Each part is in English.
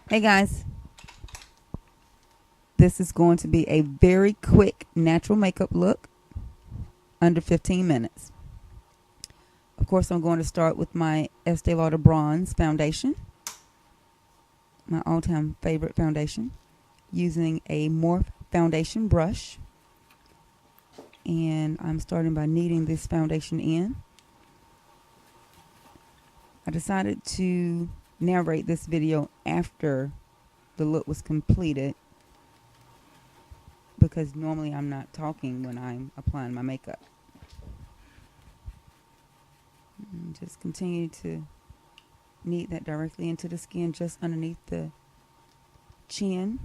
Hey guys, this is going to be a very quick natural makeup look under 15 minutes. Of course, I'm going to start with my Estee Lauder Bronze Foundation, my all-time favorite foundation, using a Morph foundation brush. And I'm starting by kneading this foundation in. I decided to narrate this video after the look was completed because normally I'm not talking when I'm applying my makeup. And just continue to knead that directly into the skin, just underneath the chin,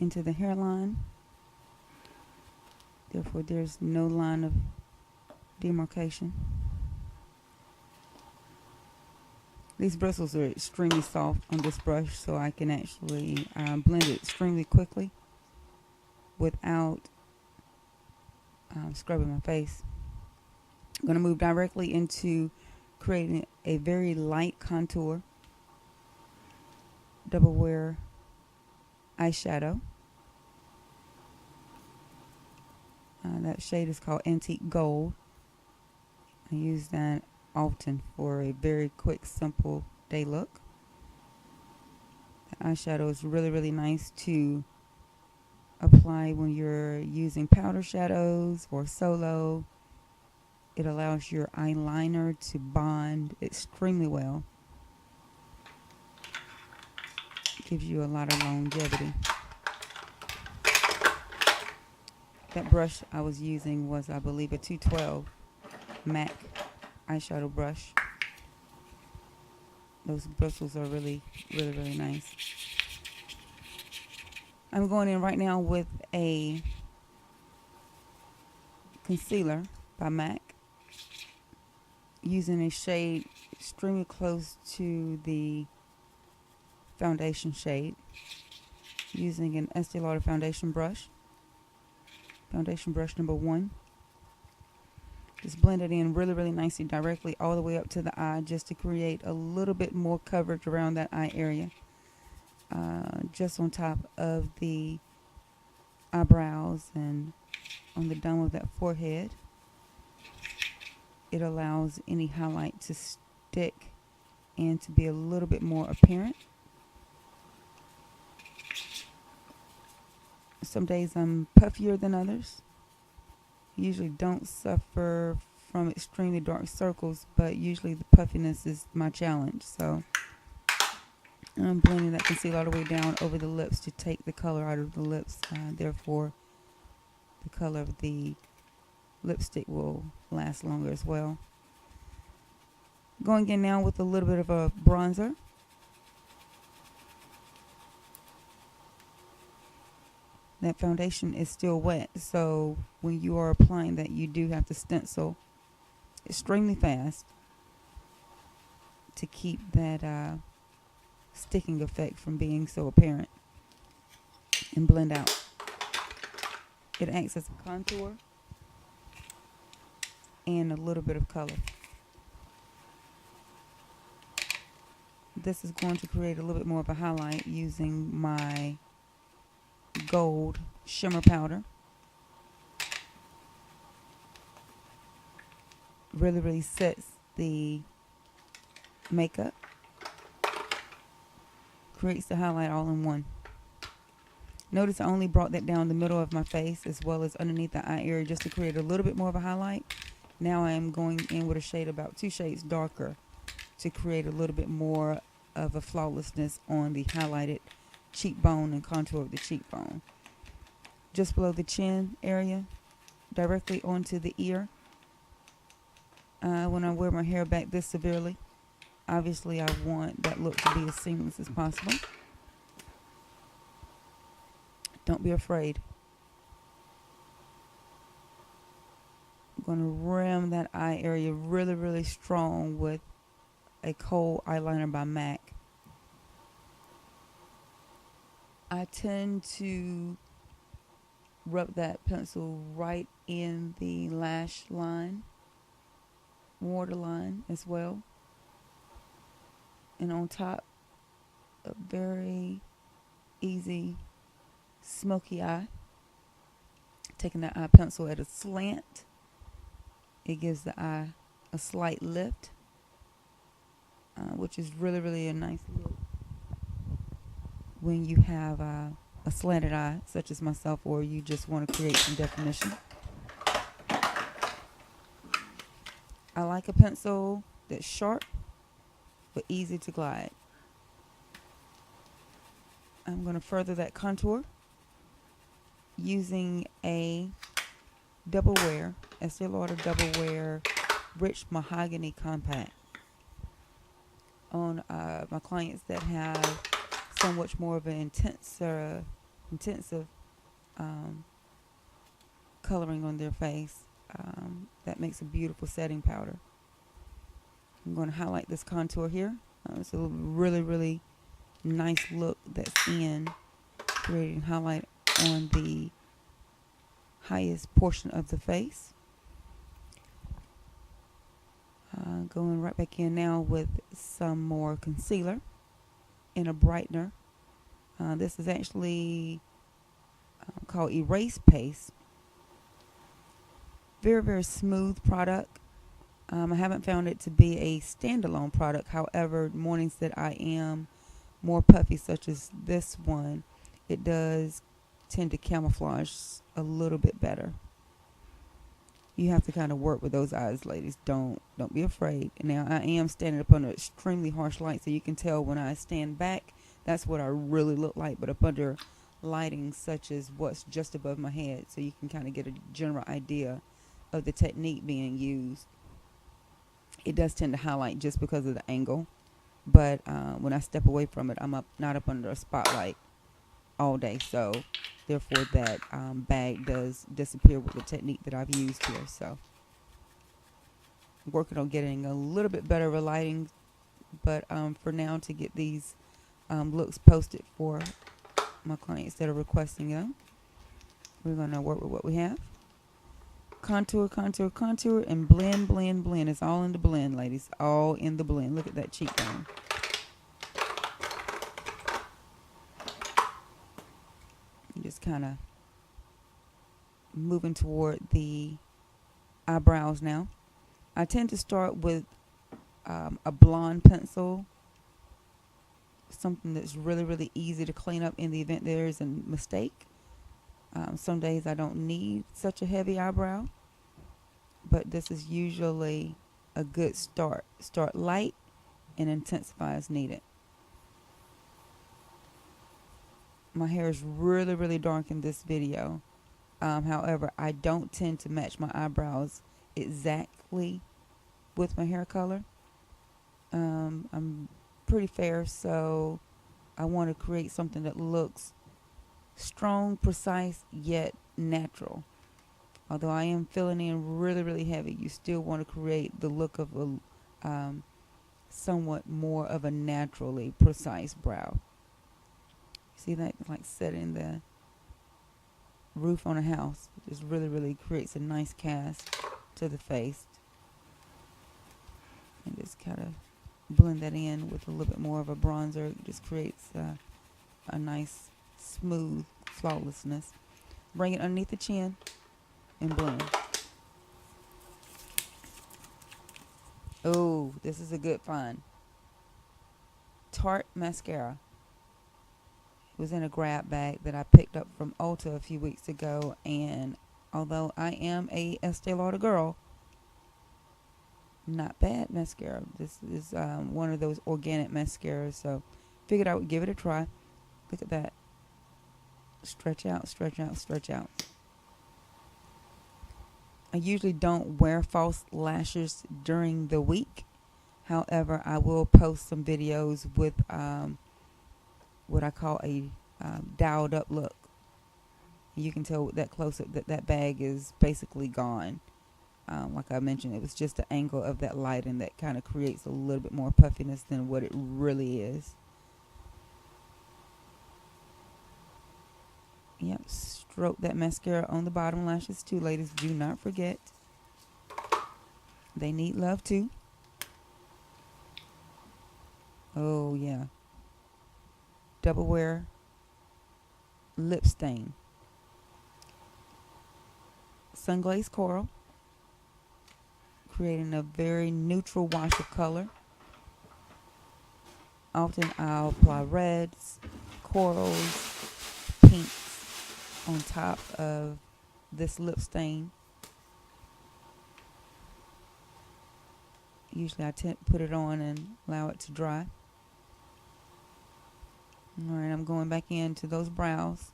into the hairline. Therefore, there's no line of demarcation. These bristles are extremely soft on this brush, so I can actually blend it extremely quickly without scrubbing my face. I'm going to move directly into creating a very light contour double wear eyeshadow. That shade is called Antique Gold. I use that often for a very quick, simple day look. The eyeshadow is really, really nice to apply when you're using powder shadows or solo. It allows your eyeliner to bond extremely well. Gives you a lot of longevity. That brush I was using was, I believe, a 212 MAC eyeshadow brush. Those bristles are really, really, really nice. I'm going in right now with a concealer by MAC, using a shade extremely close to the foundation shade, using an Estee Lauder foundation brush number 1. Just blend it in really, really nicely directly all the way up to the eye, just to create a little bit more coverage around that eye area. Just on top of the eyebrows and on the dome of that forehead. It allows any highlight to stick and to be a little bit more apparent. Some days I'm puffier than others. Usually don't suffer from extremely dark circles, but usually the puffiness is my challenge. So I'm blending that concealer all the way down over the lips to take the color out of the lips. Therefore, the color of the lipstick will last longer as well. Going in now with a little bit of a bronzer. That foundation is still wet, so when you are applying that, you do have to stencil extremely fast to keep that sticking effect from being so apparent, and blend out. It acts as a contour and a little bit of color. This is going to create a little bit more of a highlight using my gold shimmer powder. Really, really sets the makeup. Creates the highlight all in one. Notice I only brought that down the middle of my face as well as underneath the eye area just to create a little bit more of a highlight. Now I am going in with a shade about 2 shades darker to create a little bit more of a flawlessness on the highlighted cheekbone and contour of the cheekbone. Just below the chin area, directly onto the ear. When I wear my hair back this severely, obviously I want that look to be as seamless as possible. Don't be afraid. I'm going to rim that eye area really, really strong with a kohl eyeliner by MAC. I tend to rub that pencil right in the lash line, waterline as well. And on top a very easy smoky eye. Taking that eye pencil at a slant, it gives the eye a slight lift, which is really, really a nice look when you have a slanted eye, such as myself, or you just want to create some definition. I like a pencil that's sharp but easy to glide. I'm going to further that contour using a double wear, Estee Lauder double wear rich mahogany compact. On my clients that have so much more of an intensive coloring on their face, that makes a beautiful setting powder. I'm going to highlight this contour here. It's a really, really nice look that's in creating highlight on the highest portion of the face. Going right back in now with some more concealer in a brightener. This is actually called Erase Paste. Very, very smooth product. I haven't found it to be a standalone product. However, mornings that I am more puffy, such as this one, it does tend to camouflage a little bit better. You have to kind of work with those eyes, ladies. Don't be afraid. Now, I am standing up under extremely harsh light, so you can tell when I stand back, that's what I really look like. But up under lighting such as what's just above my head, so you can kind of get a general idea of the technique being used. It does tend to highlight just because of the angle. But when I step away from it, I'm not up under a spotlight all day. So therefore that bag does disappear with the technique that I've used here. So I'm working on getting a little bit better of a lighting. But for now, to get these looks posted for my clients that are requesting them, we're going to work with what we have. Contour, contour, contour, and blend, blend, blend. It's all in the blend, ladies. All in the blend. Look at that cheekbone. Just kind of moving toward the eyebrows now. I tend to start with a blonde pencil. Something that's really, really easy to clean up in the event there is a mistake. Some days I don't need such a heavy eyebrow, but this is usually a good start. Start light and intensify as needed. My hair is really, really dark in this video. However, I don't tend to match my eyebrows exactly with my hair color. I'm pretty fair, so I want to create something that looks strong, precise, yet natural. Although I am filling in really, really heavy, you still want to create the look of a somewhat more of a naturally precise brow. See that? Like setting the roof on a house. It just really, really creates a nice cast to the face. And just kind of blend that in with a little bit more of a bronzer. It just creates a nice, smooth flawlessness. Bring it underneath the chin and blend. Oh, this is a good find. Tarte mascara. It was in a grab bag that I picked up from Ulta a few weeks ago, and although I am a Estee Lauder girl, not bad mascara. This is one of those organic mascaras, so figured I would give it a try. Look at that. Stretch out, stretch out, stretch out. I usually don't wear false lashes during the week. However, I will post some videos with what I call a dialed up look. You can tell with that close up that that bag is basically gone. Like I mentioned, it was just the angle of that lighting that kind of creates a little bit more puffiness than what it really is. Yep, stroke that mascara on the bottom lashes too, ladies. Do not forget. They need love too. Oh, yeah. Double Wear Lip Stain. Sunglazed Coral, creating a very neutral wash of color. Often I'll apply reds, corals, pinks on top of this lip stain. Usually I put it on and allow it to dry. Alright, I'm going back into those brows.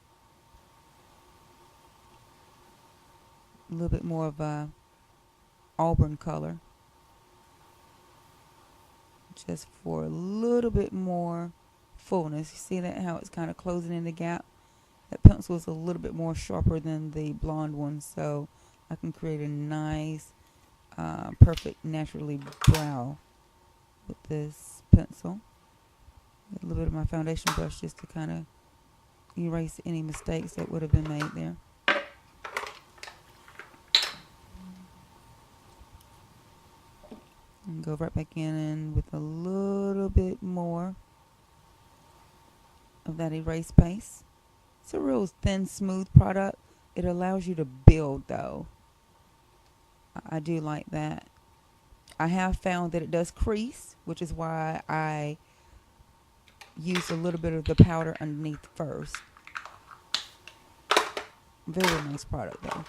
A little bit more of a auburn color. Just for a little bit more fullness. You see that, how it's kind of closing in the gap? That pencil is a little bit more sharper than the blonde one, so I can create a nice, perfect, naturally brow with this pencil. A little bit of my foundation brush just to kind of erase any mistakes that would have been made there. And go right back in with a little bit more of that erase paste. It's a real thin, smooth product. It allows you to build, though. I do like that. I have found that it does crease, which is why I use a little bit of the powder underneath first. Very nice product, though.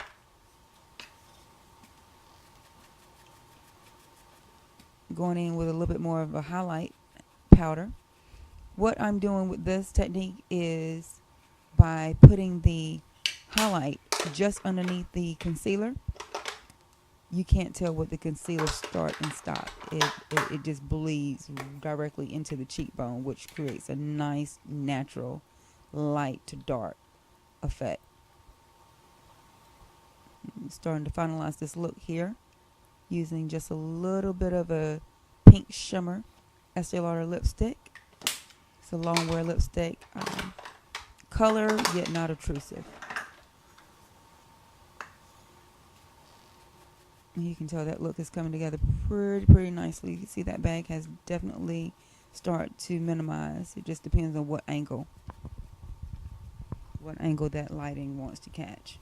Going in with a little bit more of a highlight powder. What I'm doing with this technique is by putting the highlight just underneath the concealer. You can't tell what the concealer start and stop. It just bleeds directly into the cheekbone, which creates a nice, natural, light to dark effect. I'm starting to finalize this look here, using just a little bit of a pink shimmer Estee Lauder lipstick. It's a long wear lipstick, color yet not obtrusive. And you can tell that look is coming together pretty nicely. You can see that bag has definitely started to minimize. It just depends on what angle that lighting wants to catch.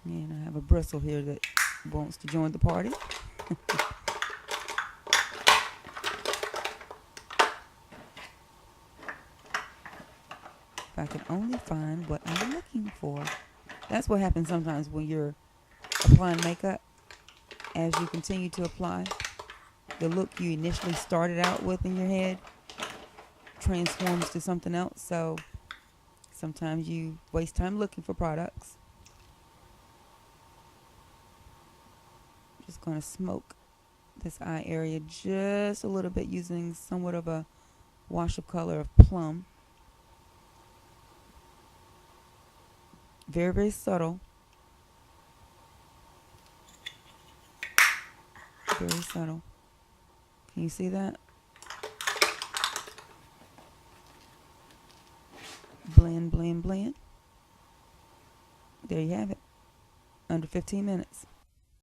And I have a bristle here that wants to join the party. If I could only find what I'm looking for. That's what happens sometimes when you're applying makeup. As you continue to apply, the look you initially started out with in your head transforms to something else. So sometimes you waste time looking for products. Just going to smoke this eye area just a little bit using somewhat of a wash of color of plum. Very, very subtle. Very subtle. Can you see that? Blend, blend, blend. There you have it. Under 15 minutes.